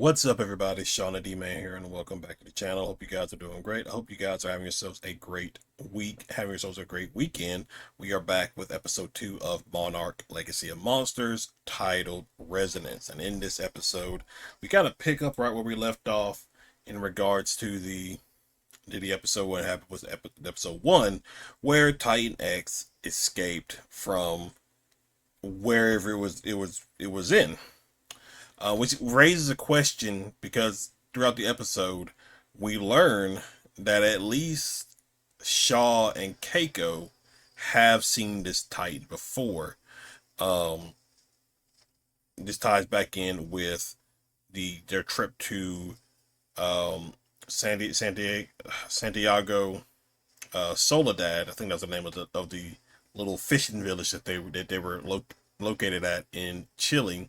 What's up, everybody? Shaw and D-Man here, and welcome back to the channel. Hope you guys are doing great. I hope you guys are having yourselves a great week, having yourselves a great weekend. We are back with episode 2 of Monarch Legacy of Monsters, titled Resonance. And in this episode, we kind of pick up right where we left off in regards to the episode. What happened was episode 1, where Titan X escaped from wherever it was in. Which raises a question because throughout the episode, we learn that at least Shaw and Keiko have seen this Titan before. Um, this ties back in with their trip to Santiago Soledad. I think that's the name of the little fishing village that they were located at in Chile.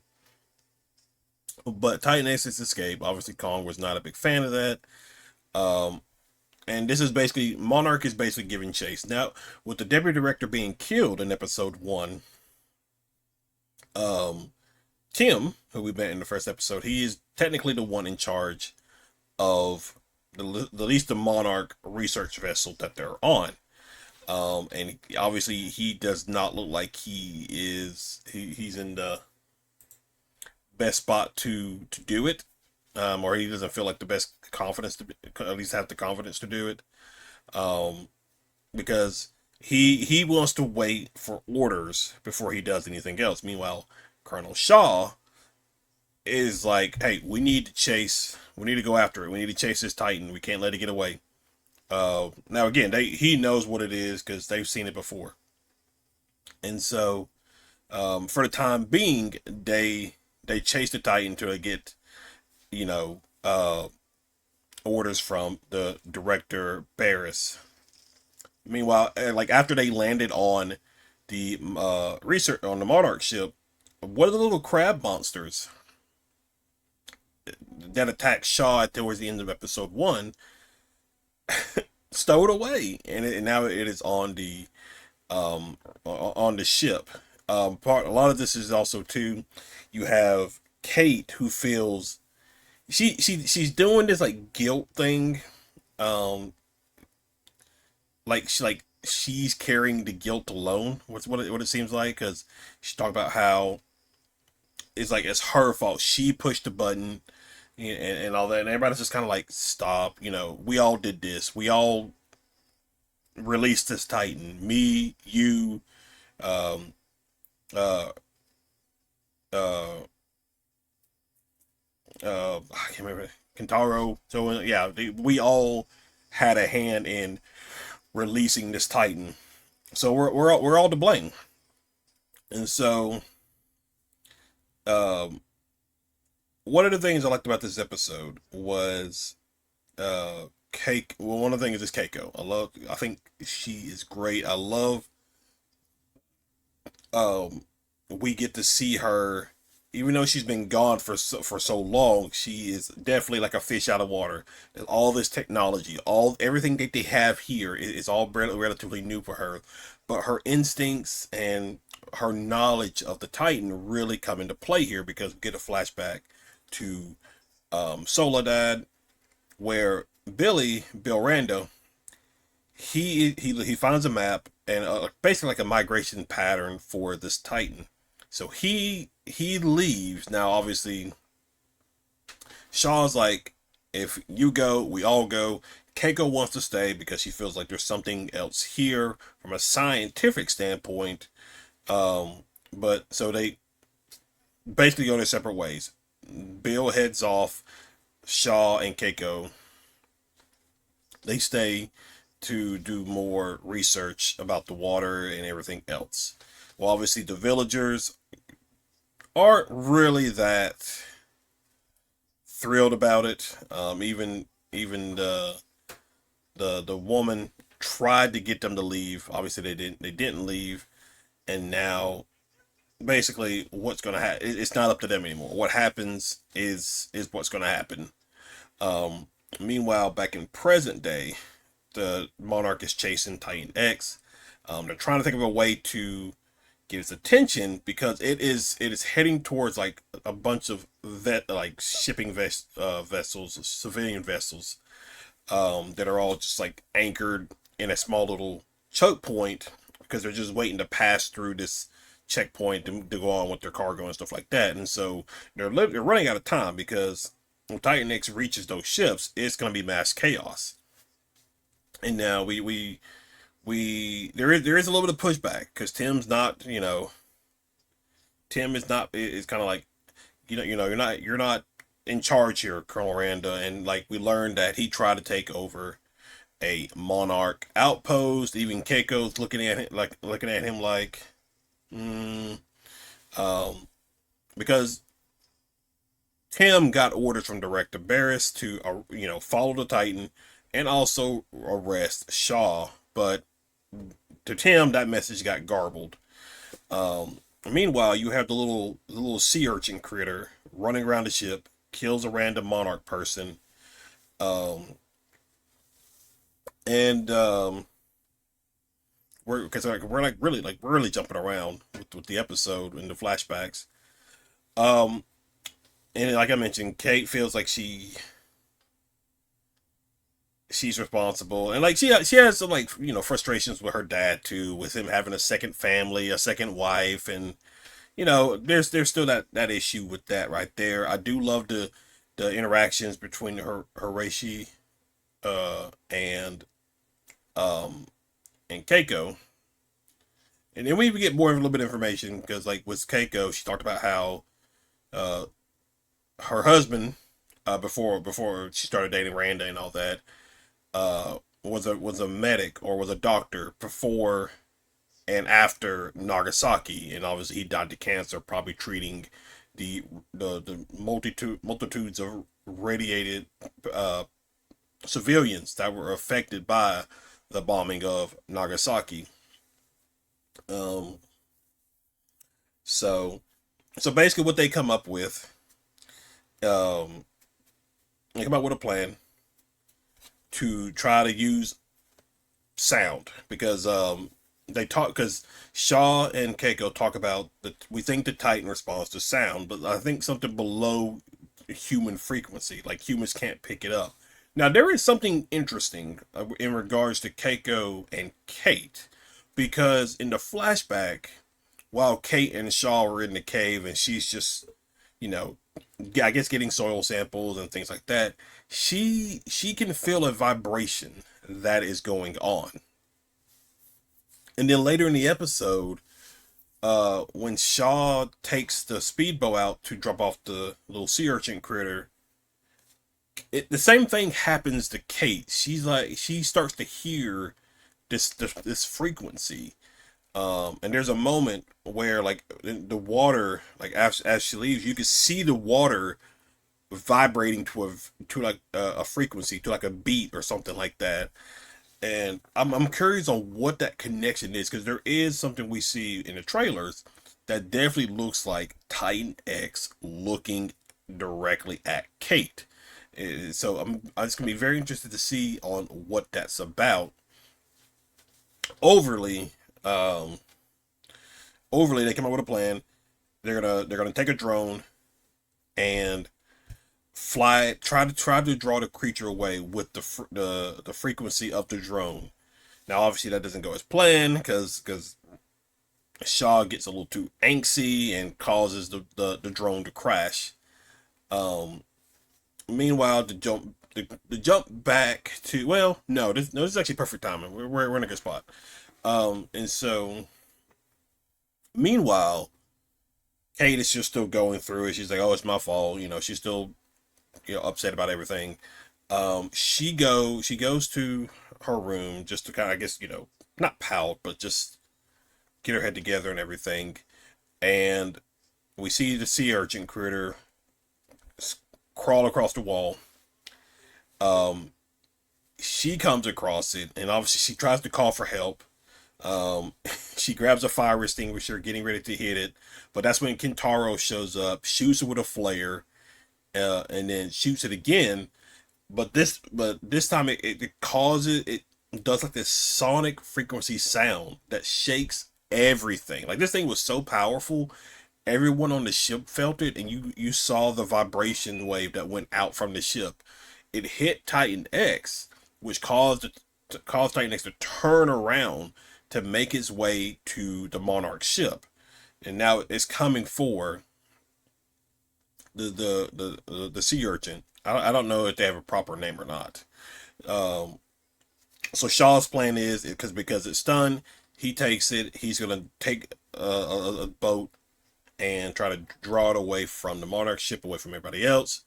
But Titan X's escape, obviously Kong was not a big fan of that. Um, and this is basically, Monarch is basically giving chase. Now, with the deputy director being killed in episode 1, um, Tim, who we met in the first episode, he is technically the one in charge of the least the Monarch research vessel that they're on. And obviously he does not look like he's in the best spot to do it, or he doesn't feel like the best confidence to at least have the confidence to do it, um, because he wants to wait for orders before he does anything else. Meanwhile, Colonel Shaw is like, "Hey, we need to chase. We need to go after it. We need to chase this Titan. We can't let it get away." Now again, he knows what it is because they've seen it before, and so for the time being, they chase the Titan to get, you know, orders from the director Barris. Meanwhile, like after they landed on the research on the Monarch ship, what are the little crab monsters that attacked Shaw towards the end of episode 1 stowed away, and now it is on the ship. A lot of this is also too. You have Kate who feels she's doing this like guilt thing, um, like she's carrying the guilt alone. What it seems like, because she talked about how it's like it's her fault. She pushed the button and all that, and everybody's just kind of like, stop. We all did this. We all released this Titan. Me, you, um, uh, uh, I can't remember, Kentaro. So yeah, we all had a hand in releasing this Titan. So we're all to blame. And so, um, one of the things I liked about this episode was Cake. Well, one of the things is Keiko. I think she is great. I love. Um, we get to see her, even though she's been gone for so long. She is definitely like a fish out of water. All this technology, everything that they have here is all relatively new for her, but her instincts and her knowledge of the Titan really come into play here, because we get a flashback to Soledad, where Bill Rando, he finds a map and basically like a migration pattern for this Titan. So he leaves. Now obviously Shaw's like, if you go, we all go. Keiko wants to stay because she feels like there's something else here from a scientific standpoint. But so they basically go their separate ways. Bill heads off. Shaw and Keiko, they stay to do more research about the water and everything else. Well, obviously the villagers aren't really that thrilled about it. Even the woman tried to get them to leave. Obviously they didn't leave, and now basically what's going to happen, it's not up to them anymore. What happens is what's going to happen. Um, Meanwhile, back in present day, the Monarch is chasing Titan X. They're trying to think of a way to get its attention because it is heading towards like a bunch of shipping vessels, civilian vessels, that are all just like anchored in a small little choke point because they're just waiting to pass through this checkpoint to go on with their cargo and stuff like that. And so they're running out of time because when Titan X reaches those ships, it's going to be mass chaos. And now we there is a little bit of pushback because Tim is not is kind of like you're not in charge here, Colonel Randa, and like we learned that he tried to take over a Monarch outpost. Even Keiko's looking at him like, mm, um, because Tim got orders from Director Barris to follow the Titan and also arrest Shaw, but to Tim that message got garbled. Meanwhile, you have the little sea urchin critter running around the ship, kills a random Monarch person, um, and we're really jumping around with the episode and the flashbacks. Um, and like I mentioned, Kate feels like she's responsible, and like she has some like frustrations with her dad too, with him having a second family, a second wife, and there's still that issue with that right there. I do love the interactions between her Horashi um and Keiko. And then we get more of a little bit of information because like with Keiko, she talked about how uh her husband, before she started dating Randa and all that, was a medic or was a doctor before and after Nagasaki, and obviously he died to cancer, probably treating the multitudes of radiated uh, civilians that were affected by the bombing of Nagasaki. Um, so so basically, what um, they come up with a plan to try to use sound because they talk because Shaw and Keiko talk about that we think the Titan responds to sound, but I think something below human frequency, like humans can't pick it up. Now there is something interesting in regards to Keiko and Kate, because in the flashback, while Kate and Shaw were in the cave and she's just, you know, I guess getting soil samples and things like that, she can feel a vibration that is going on. And then later in the episode, when Shaw takes the speedboat out to drop off the little sea urchin critter, the same thing happens to Kate. She starts to hear this frequency. And there's a moment where like the water, like as she leaves, you can see the water vibrating to a frequency, to like a beat or something like that. And I'm curious on what that connection is, because there is something we see in the trailers that definitely looks like Titan X looking directly at Kate. So I'm just gonna be very interested to see on what that's about. Overly, um, overly, they come up with a plan. They're gonna take a drone and try to draw the creature away with the frequency of the drone. Now, obviously, that doesn't go as planned because Shaw gets a little too angsty and causes the drone to crash. Um, Meanwhile, the jump back to, well, no, this is actually perfect timing. We're in a good spot. And so meanwhile, Kate is just still going through it. She's like, "Oh, it's my fault." She's still upset about everything. She goes to her room just to kind of, I guess, not pout, but just get her head together and everything. And we see the sea urchin critter crawl across the wall. Um, she comes across it, and obviously she tries to call for help. Um, she grabs a fire extinguisher, getting ready to hit it, but that's when Kentaro shows up, shoots it with a flare, and then shoots it again. But this time it does like this sonic frequency sound that shakes everything. Like this thing was so powerful, everyone on the ship felt it, and you saw the vibration wave that went out from the ship. It hit Titan X, which caused Titan X to turn around to make its way to the Monarch ship, and now it's coming for the sea urchin. I don't know if they have a proper name or not. Um, so Shaw's plan is because it's stunned, he takes it. He's gonna take a boat and try to draw it away from the Monarch ship, away from everybody else.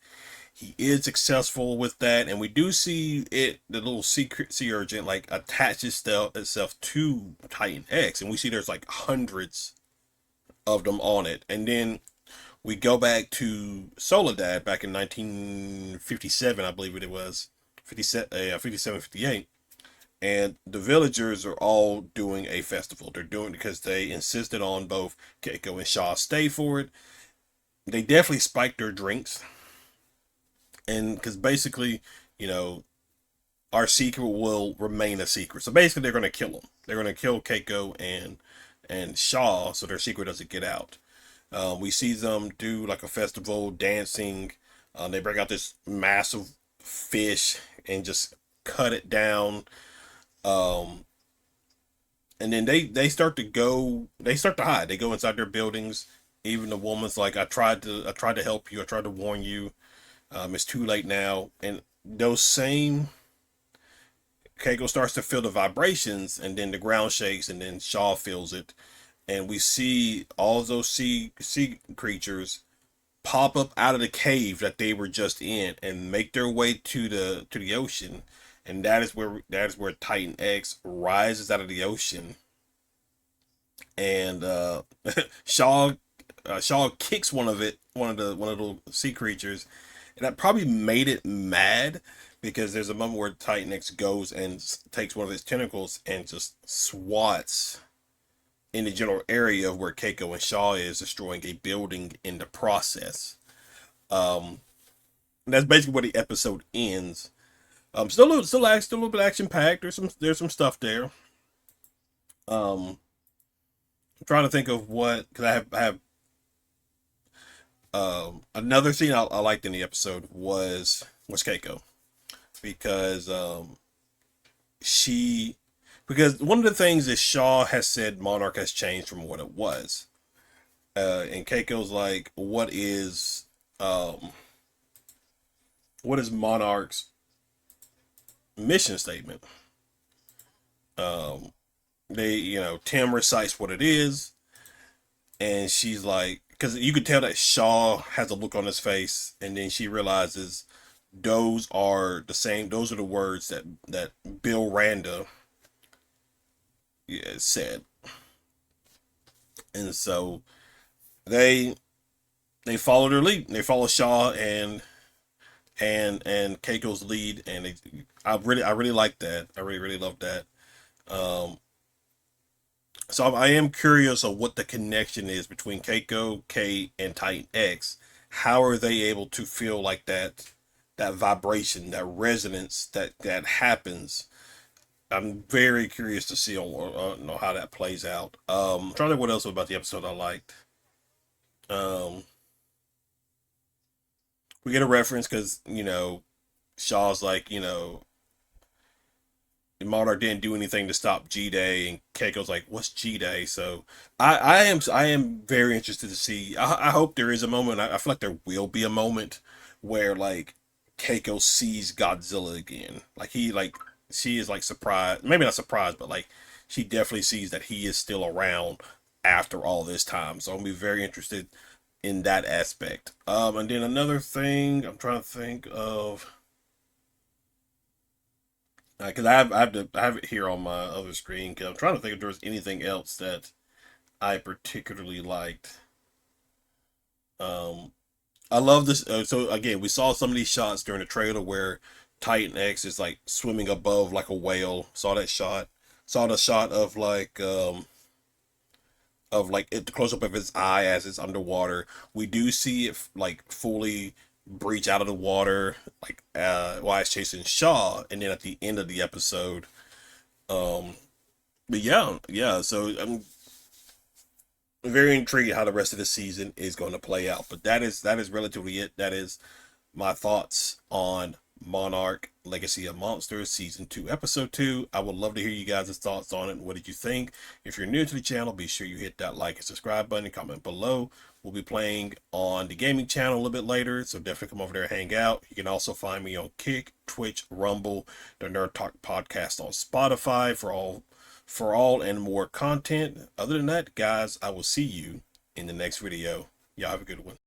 He is successful with that, and we do see it, the little sea urchin, like attaches itself to Titan X, and we see there's like hundreds of them on it. And then we go back to Soledad back in 1957, I believe it was 57, 57, 58, and the villagers are all doing a festival. They're doing it because they insisted on both Keiko and Shaw stay for it. They definitely spiked their drinks, and because basically, you know, our secret will remain a secret. So basically, they're going to kill them. They're going to kill Keiko and Shaw, so their secret doesn't get out. We see them do like a festival, dancing. They bring out this massive fish and just cut it down. Um, and then they start to go. They start to hide. They go inside their buildings. Even the woman's like, I tried to help you. I tried to warn you. It's too late now." And those same Keiko starts to feel the vibrations, and then the ground shakes, and then Shaw feels it, and we see all those sea creatures pop up out of the cave that they were just in and make their way to the ocean, and that is where Titan X rises out of the ocean, and Shaw Shaw kicks one of the little sea creatures, and that probably made it mad because there's a moment where Titan X goes and takes one of his tentacles and just swats in the general area of where Keiko and Shaw is, destroying a building in the process. Um, and that's basically where the episode ends. Still a little bit action packed. There's some stuff there. I'm trying to think of what because I have another scene I liked in the episode was Keiko because she because one of the things is Shaw has said Monarch has changed from what it was. And Keiko's like, um, what is Monarch's mission statement? Um, Tim recites what it is, and she's like, because you could tell that Shaw has a look on his face, and then she realizes those are the same. Those are the words that Bill Randa, yeah, said, and so they they follow their lead. They follow Shaw and Keiko's lead, and I really like that. I really love that. Um, so I am curious of what the connection is between Keiko, K, and Titan X. How are they able to feel like that vibration, that resonance that happens? I'm very curious to see on know how that plays out. I'm trying to think what else about the episode I liked. Um, we get a reference because Shaw's like, Monarch didn't do anything to stop G Day, and Keiko's like, "What's G Day?" So I am very interested to see. I hope there is a moment. I feel like there will be a moment where like Keiko sees Godzilla again. Like she is like surprised, maybe not surprised, but like she definitely sees that he is still around after all this time. So I'm gonna be very interested in that aspect. And then another thing I'm trying to think of. Because I have it here on my other screen. Cause I'm trying to think if there was anything else that I particularly liked. Um, I love this. So again, we saw some of these shots during the trailer where Titan X is like swimming above like a whale. Saw that shot. Saw the shot of like it the close up of his eye as it's underwater. We do see it like fully breach out of the water, like while it's chasing Shaw, and then at the end of the episode. Um, but yeah, yeah. So very intrigued how the rest of the season is going to play out. But that is relatively it. That is my thoughts on Monarch Legacy of Monsters Season 2, Episode 2. I would love to hear you guys' thoughts on it. What did you think? If you're new to the channel, be sure you hit that like and subscribe button and comment below. We'll be playing on the gaming channel a little bit later, so definitely come over there and hang out. You can also find me on Kick, Twitch, Rumble, the Nerd Talk podcast on Spotify for all and more content. Other than that, guys, I will see you in the next video. Y'all have a good one.